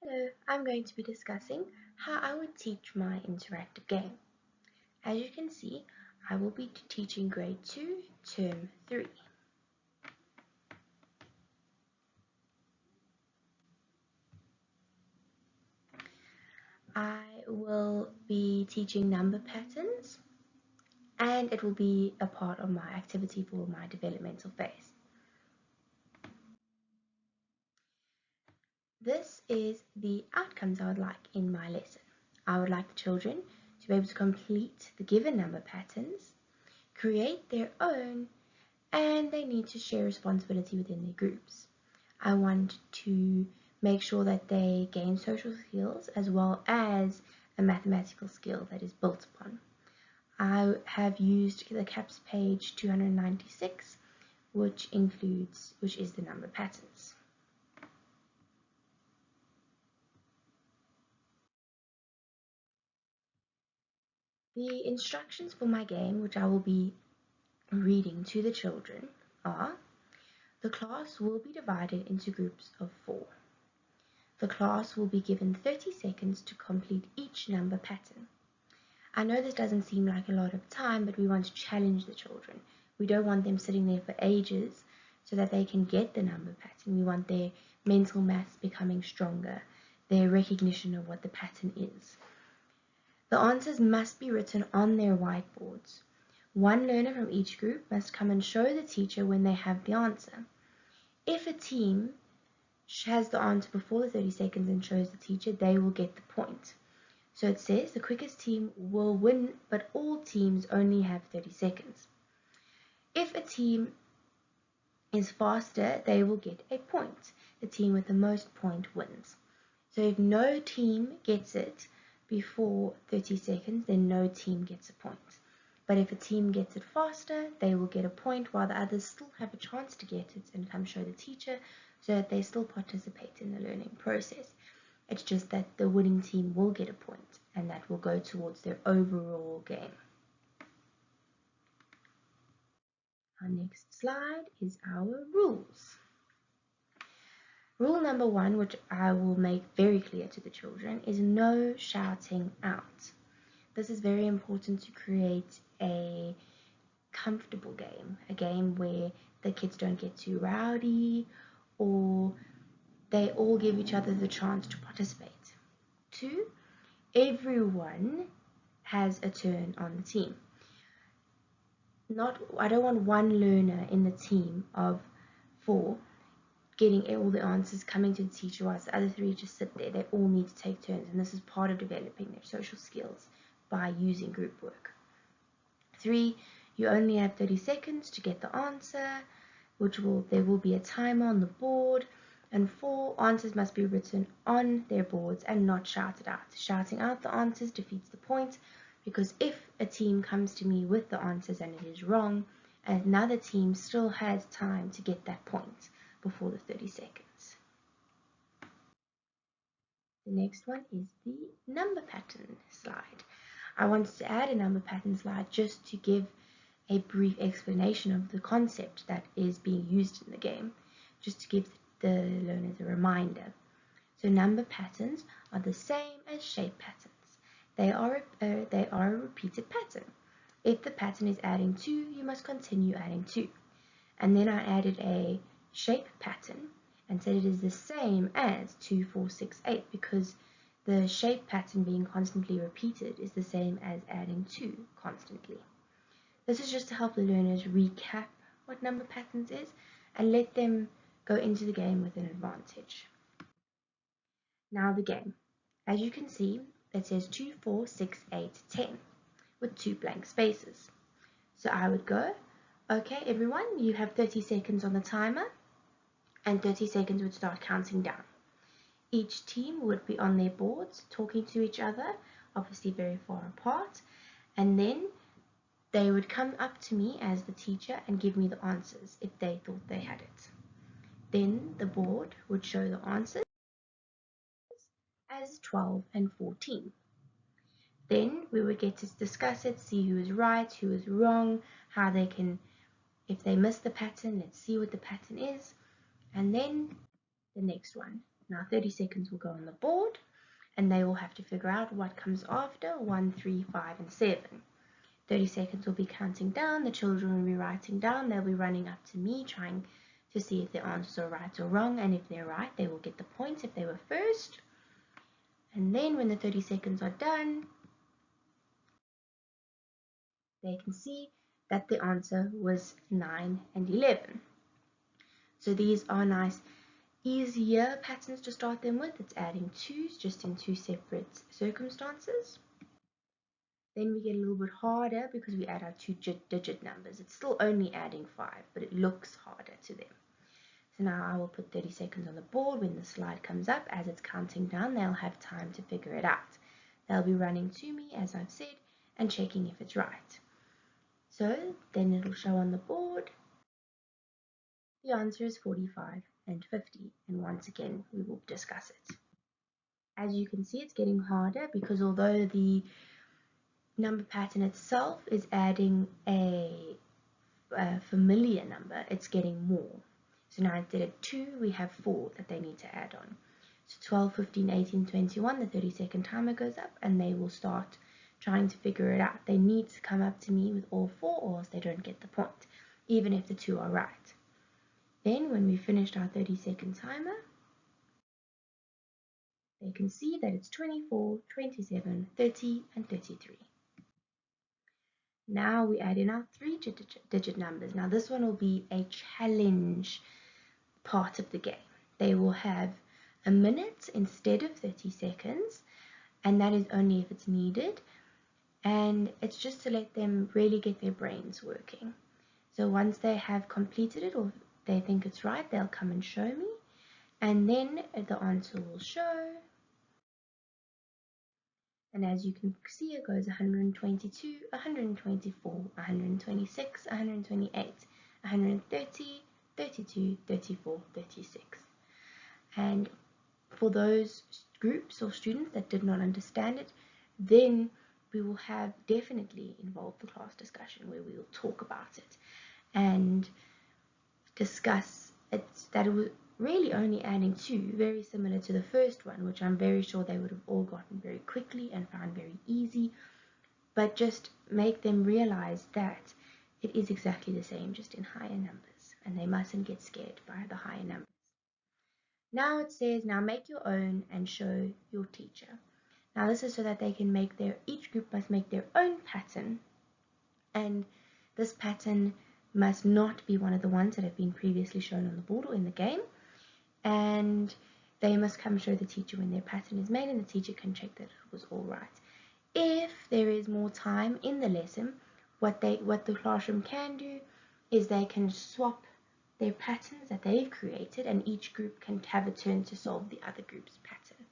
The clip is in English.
Hello, I'm going to be discussing how I would teach my interactive game. As you can see, I will be teaching grade 2, term 3. I will be teaching number patterns and it will be a part of my activity for my developmental phase. This is the outcomes I would like in my lesson. I would like the children to be able to complete the given number patterns, create their own, and they need to share responsibility within their groups. I want to make sure that they gain social skills as well as a mathematical skill that is built upon. I have used the CAPS page 296, which is the number patterns. The instructions for my game, which I will be reading to the children, are: the class will be divided into groups of 4. The class will be given 30 seconds to complete each number pattern. I know this doesn't seem like a lot of time, but we want to challenge the children. We don't want them sitting there for ages so that they can get the number pattern. We want their mental maths becoming stronger, their recognition of what the pattern is. The answers must be written on their whiteboards. One learner from each group must come and show the teacher when they have the answer. If a team has the answer before the 30 seconds and shows the teacher, they will get the point. So it says the quickest team will win, but all teams only have 30 seconds. If a team is faster, they will get a point. The team with the most point wins. So if no team gets it before 30 seconds, then no team gets a point. But if a team gets it faster, they will get a point while the others still have a chance to get it and come show the teacher so that they still participate in the learning process. It's just that the winning team will get a point and that will go towards their overall game. Our next slide is our rules. Rule number 1, which I will make very clear to the children, is no shouting out. This is very important to create a comfortable game, a game where the kids don't get too rowdy or they all give each other the chance to participate. 2, everyone has a turn on the team. I don't want one learner in the team of 4 getting all the answers, coming to the teacher whilst the other 3 just sit there. They all need to take turns, and this is part of developing their social skills by using group work. 3, you only have 30 seconds to get the answer, there will be a timer on the board. And 4, answers must be written on their boards and not shouted out. Shouting out the answers defeats the point, because if a team comes to me with the answers and it is wrong, another team still has time to get that point before the 30 seconds. The next one is the number pattern slide. I wanted to add a number pattern slide just to give a brief explanation of the concept that is being used in the game, just to give the learners a reminder. So number patterns are the same as shape patterns. They are a repeated pattern. If the pattern is adding 2, you must continue adding 2. And then I added a shape pattern and said it is the same as 2, 4, 6, 8, because the shape pattern being constantly repeated is the same as adding 2 constantly. This is just to help the learners recap what number patterns is and let them go into the game with an advantage. Now the game. As you can see, it says 2, 4, 6, 8, 10 with 2 blank spaces. So I would go, okay everyone, you have 30 seconds on the timer, and 30 seconds would start counting down. Each team would be on their boards talking to each other, obviously very far apart, and then they would come up to me as the teacher and give me the answers if they thought they had it. Then the board would show the answers as 12 and 14. Then we would get to discuss it, see who is right, who is wrong, how they can, if they miss the pattern, let's see what the pattern is. And then the next one, Now 30 seconds will go on the board, and they will have to figure out what comes after 1, 3, 5, and 7. 30 seconds will be counting down, the children will be writing down, they'll be running up to me trying to see if their answers are right or wrong, and if they're right, they will get the points if they were first. And then when the 30 seconds are done, they can see that the answer was 9 and 11. So these are nice, easier patterns to start them with. It's adding 2's just in 2 separate circumstances. Then we get a little bit harder because we add our 2-digit numbers. It's still only adding 5, but it looks harder to them. So now I will put 30 seconds on the board. When the slide comes up, as it's counting down, they'll have time to figure it out. They'll be running to me, as I've said, and checking if it's right. So then it'll show on the board. The answer is 45 and 50, and once again, we will discuss it. As you can see, it's getting harder because although the number pattern itself is adding a familiar number, it's getting more. So now instead of 2, we have 4 that they need to add on. So 12, 15, 18, 21, the 30-second timer goes up, and they will start trying to figure it out. They need to come up to me with all 4, or else they don't get the point, even if the 2 are right. Then when we finished our 30-second timer, they can see that it's 24, 27, 30, and 33. Now we add in our 3-digit numbers. Now this one will be a challenge part of the game. They will have a minute instead of 30 seconds, and that is only if it's needed. And it's just to let them really get their brains working. So once they have completed it, or they think it's right, they'll come and show me, and then the answer will show. And as you can see, it goes 122, 124, 126, 128, 130, 32, 34, 36. And for those groups or students that did not understand it, then we will have definitely involved the class discussion where we will talk about it and discuss it, that it was really only adding 2, very similar to the first one, which I'm very sure they would have all gotten very quickly and found very easy, but just make them realize that it is exactly the same, just in higher numbers, and they mustn't get scared by the higher numbers. Now it says, now make your own and show your teacher. Now this is so that they can make each group must make their own pattern, and this pattern must not be one of the ones that have been previously shown on the board or in the game, and they must come show the teacher when their pattern is made, and the teacher can check that it was all right. If there is more time in the lesson, what the classroom can do is they can swap their patterns that they've created, and each group can have a turn to solve the other group's pattern.